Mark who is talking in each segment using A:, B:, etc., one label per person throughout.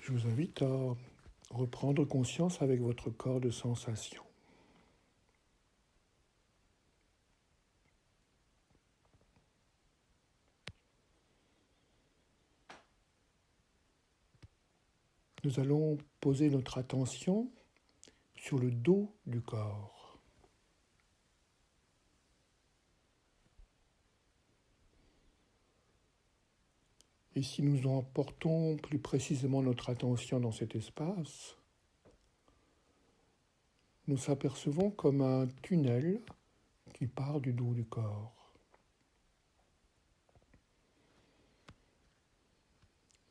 A: Je vous invite à reprendre conscience avec votre corps de sensation. Nous allons poser notre attention sur le dos du corps. Et si nous emportons plus précisément notre attention dans cet espace, nous s'apercevons comme un tunnel qui part du dos du corps.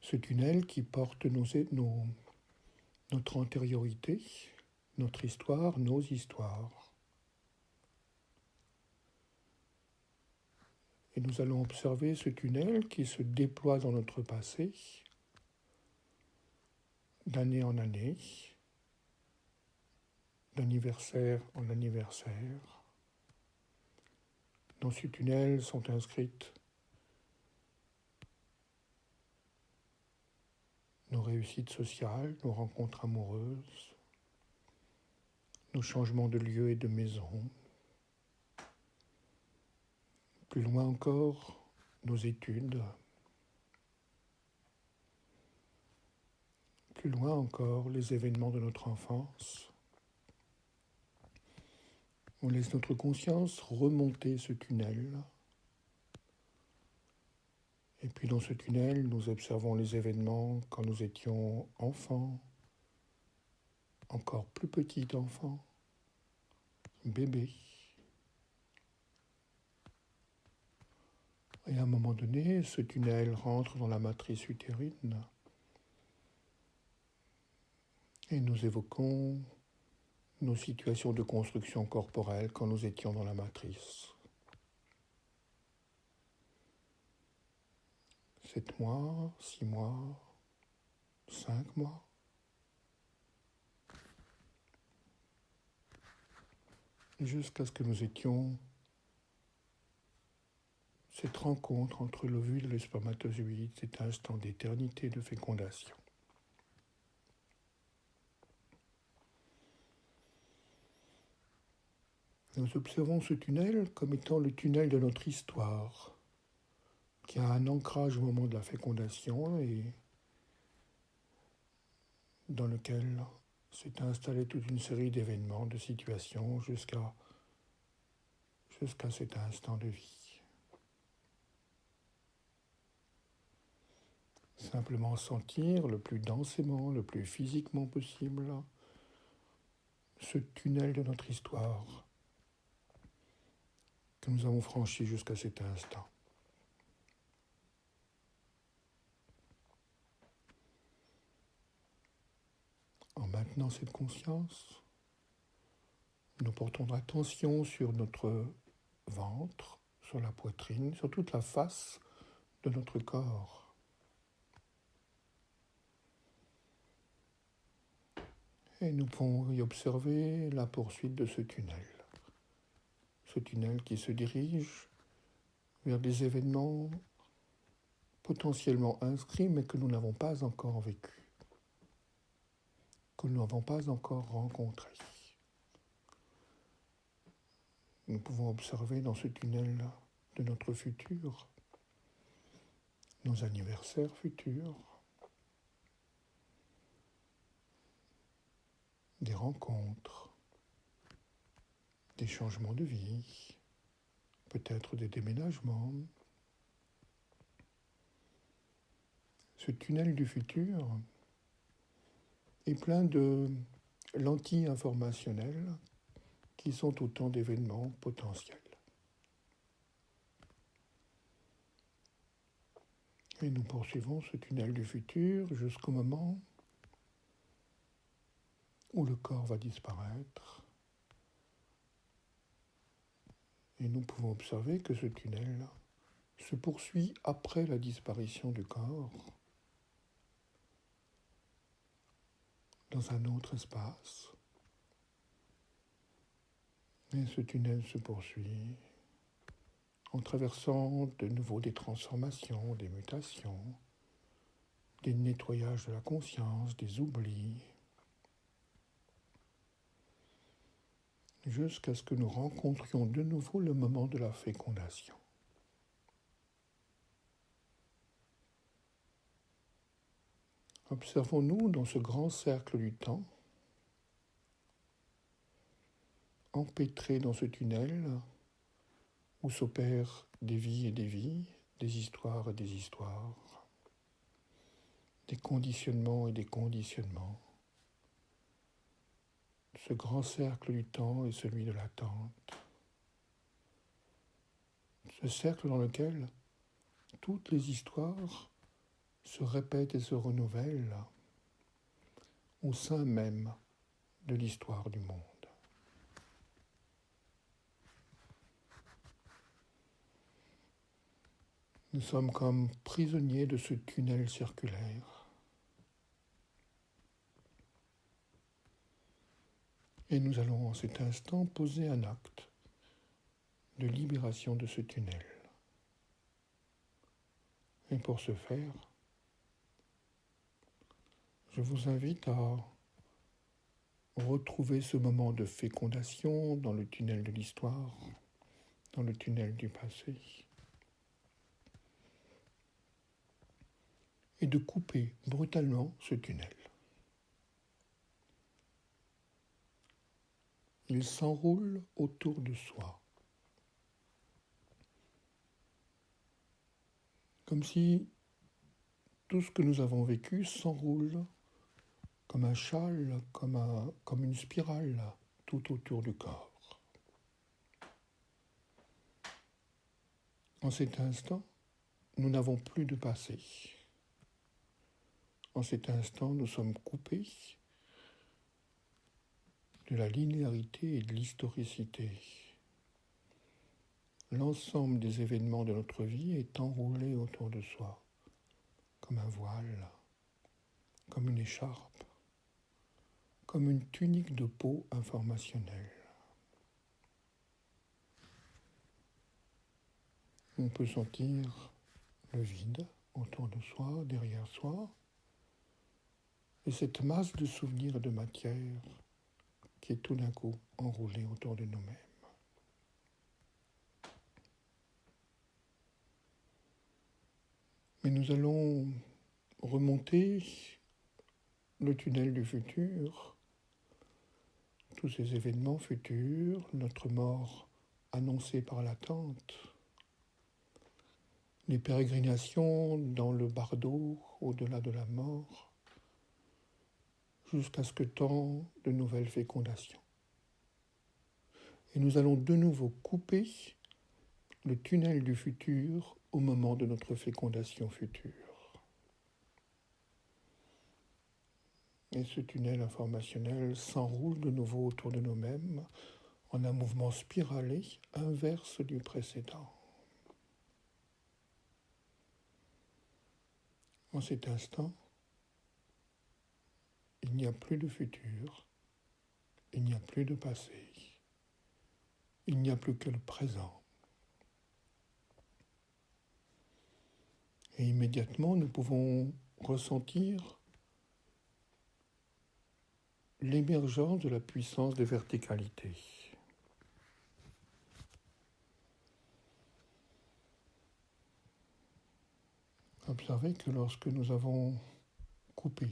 A: Ce tunnel qui porte notre antériorité, notre histoire, nos histoires. Et nous allons observer ce tunnel qui se déploie dans notre passé, d'année en année, d'anniversaire en anniversaire. Dans ce tunnel sont inscrites nos réussites sociales, nos rencontres amoureuses, nos changements de lieu et de maison. Plus loin encore, nos études. Plus loin encore, les événements de notre enfance. On laisse notre conscience remonter ce tunnel. Et puis dans ce tunnel, nous observons les événements quand nous étions enfants, encore plus petits enfants, bébés. Et à un moment donné, ce tunnel rentre dans la matrice utérine et nous évoquons nos situations de construction corporelle quand nous étions dans la matrice. 7 mois, 6 mois, 5 mois. Jusqu'à ce que nous étions cette rencontre entre l'ovule et le spermatozoïde, cet instant d'éternité de fécondation. Nous observons ce tunnel comme étant le tunnel de notre histoire, qui a un ancrage au moment de la fécondation et dans lequel s'est installée toute une série d'événements, de situations jusqu'à cet instant de vie. Simplement sentir le plus densément, le plus physiquement possible, ce tunnel de notre histoire que nous avons franchi jusqu'à cet instant. En maintenant cette conscience, nous portons l'attention sur notre ventre, sur la poitrine, sur toute la face de notre corps. Et nous pouvons y observer la poursuite de ce tunnel. Ce tunnel qui se dirige vers des événements potentiellement inscrits, mais que nous n'avons pas encore vécus, que nous n'avons pas encore rencontrés. Nous pouvons observer dans ce tunnel de notre futur, nos anniversaires futurs, des rencontres, des changements de vie, peut-être des déménagements. Ce tunnel du futur est plein de lentilles informationnelles qui sont autant d'événements potentiels. Et nous poursuivons ce tunnel du futur jusqu'au moment où le corps va disparaître. Et nous pouvons observer que ce tunnel se poursuit après la disparition du corps, dans un autre espace. Et ce tunnel se poursuit en traversant de nouveau des transformations, des mutations, des nettoyages de la conscience, des oublis, jusqu'à ce que nous rencontrions de nouveau le moment de la fécondation. Observons-nous dans ce grand cercle du temps, empêtrés dans ce tunnel où s'opèrent des vies et des vies, des histoires et des histoires, des conditionnements et des conditionnements. Ce grand cercle du temps est celui de l'attente. Ce cercle dans lequel toutes les histoires se répètent et se renouvellent au sein même de l'histoire du monde. Nous sommes comme prisonniers de ce tunnel circulaire. Et nous allons en cet instant poser un acte de libération de ce tunnel. Et pour ce faire, je vous invite à retrouver ce moment de fécondation dans le tunnel de l'histoire, dans le tunnel du passé, et de couper brutalement ce tunnel. Il s'enroule autour de soi, comme si tout ce que nous avons vécu s'enroule comme un châle, comme une spirale tout autour du corps. En cet instant, nous n'avons plus de passé. En cet instant, nous sommes coupés de la linéarité et de l'historicité. L'ensemble des événements de notre vie est enroulé autour de soi, comme un voile, comme une écharpe, comme une tunique de peau informationnelle. On peut sentir le vide autour de soi, derrière soi, et cette masse de souvenirs et de matière qui est tout d'un coup enroulée autour de nous-mêmes. Mais nous allons remonter le tunnel du futur, tous ces événements futurs, notre mort annoncée par l'attente, les pérégrinations dans le bardeau au-delà de la mort, jusqu'à ce que tant de nouvelles fécondations. Et nous allons de nouveau couper le tunnel du futur au moment de notre fécondation future. Et ce tunnel informationnel s'enroule de nouveau autour de nous-mêmes en un mouvement spiralé inverse du précédent. En cet instant, il n'y a plus de futur, il n'y a plus de passé, il n'y a plus que le présent. Et immédiatement, nous pouvons ressentir l'émergence de la puissance de verticalité. Observez que lorsque nous avons coupé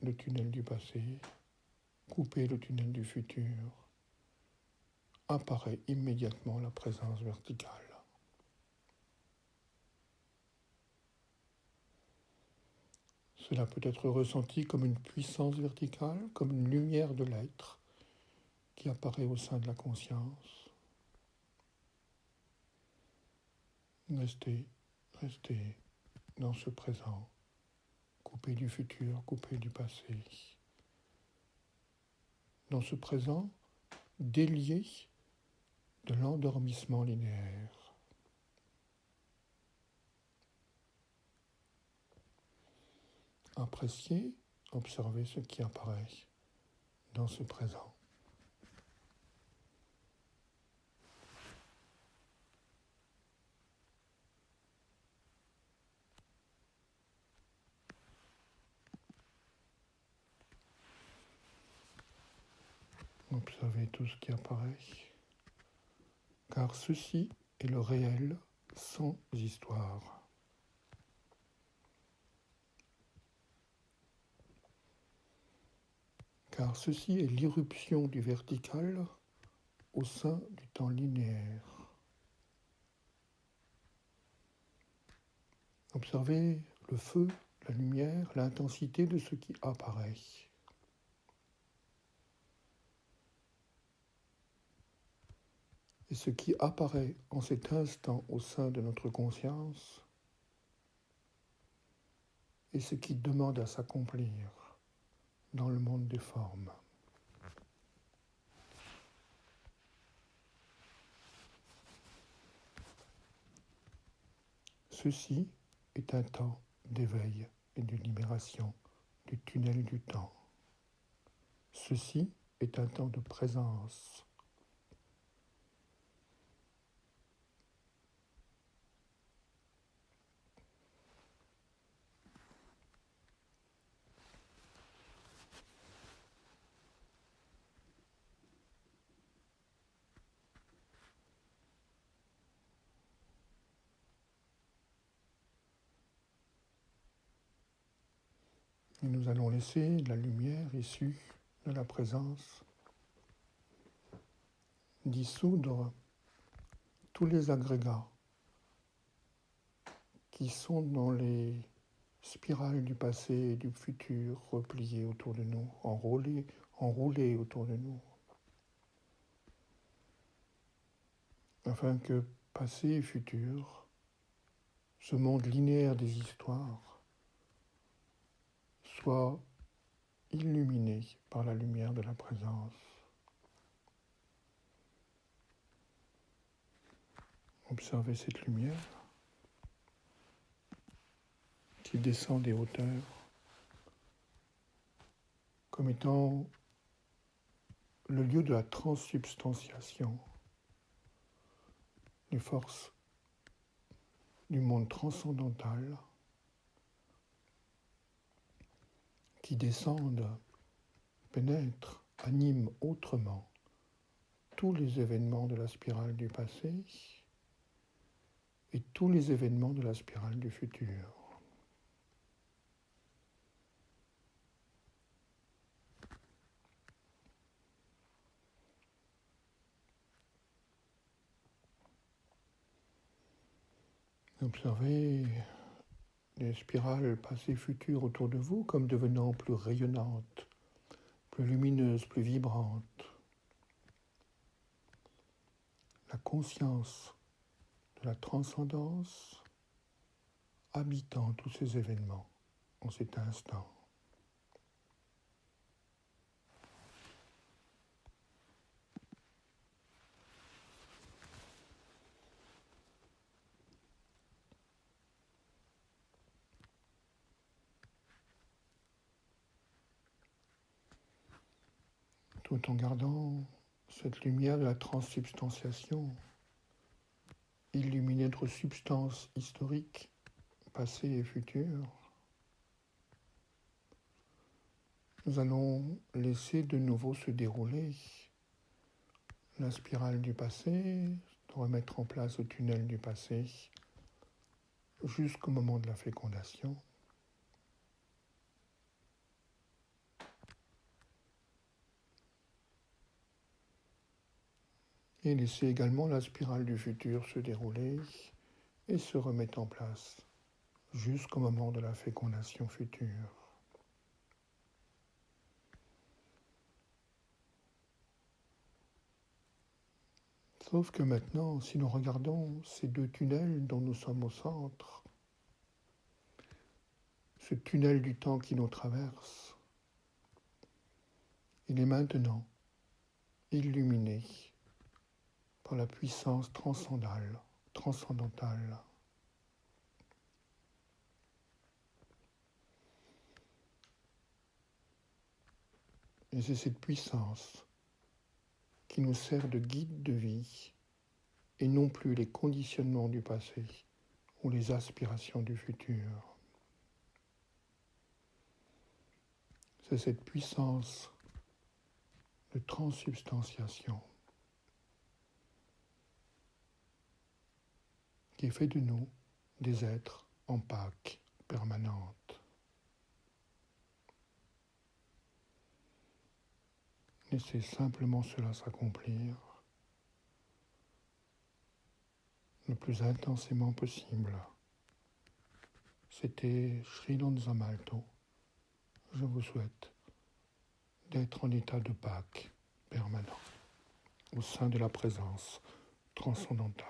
A: le tunnel du passé, coupé le tunnel du futur, apparaît immédiatement la présence verticale. Cela peut être ressenti comme une puissance verticale, comme une lumière de l'être qui apparaît au sein de la conscience. Restez dans ce présent, coupé du futur, coupé du passé. Dans ce présent, délié de l'endormissement linéaire. Appréciez, observez ce qui apparaît dans ce présent. Observez tout ce qui apparaît, car ceci est le réel sans histoire. Car ceci est l'irruption du vertical au sein du temps linéaire. Observez le feu, la lumière, l'intensité de ce qui apparaît. Et ce qui apparaît en cet instant au sein de notre conscience est ce qui demande à s'accomplir dans le monde des formes. Ceci est un temps d'éveil et de libération du tunnel du temps. Ceci est un temps de présence. Et nous allons laisser la lumière issue de la présence dissoudre tous les agrégats qui sont dans les spirales du passé et du futur repliées autour de nous, enroulées autour de nous, afin que passé et futur, ce monde linéaire des histoires, soit illuminé par la lumière de la présence. Observez cette lumière qui descend des hauteurs comme étant le lieu de la transsubstantiation des forces du monde transcendantal qui descendent, pénètrent, animent autrement tous les événements de la spirale du passé et tous les événements de la spirale du futur. Observez les spirales passé-futur autour de vous comme devenant plus rayonnantes, plus lumineuses, plus vibrantes. La conscience de la transcendance habitant tous ces événements en cet instant. Tout en gardant cette lumière de la transsubstantiation, illuminer notre substance historique, passée et future, nous allons laisser de nouveau se dérouler la spirale du passé, remettre en place le tunnel du passé jusqu'au moment de la fécondation. Et laisser également la spirale du futur se dérouler et se remettre en place jusqu'au moment de la fécondation future. Sauf que maintenant, si nous regardons ces deux tunnels dont nous sommes au centre, ce tunnel du temps qui nous traverse, il est maintenant illuminé par la puissance transcendantale. Et c'est cette puissance qui nous sert de guide de vie et non plus les conditionnements du passé ou les aspirations du futur. C'est cette puissance de transsubstantiation qui fait de nous des êtres en Pâques permanente. Laissez simplement cela s'accomplir le plus intensément possible. C'était Sri Lanzamalto. Je vous souhaite d'être en état de Pâques permanent, au sein de la présence transcendantale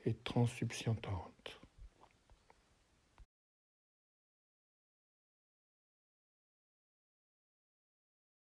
A: et transsubstantiante.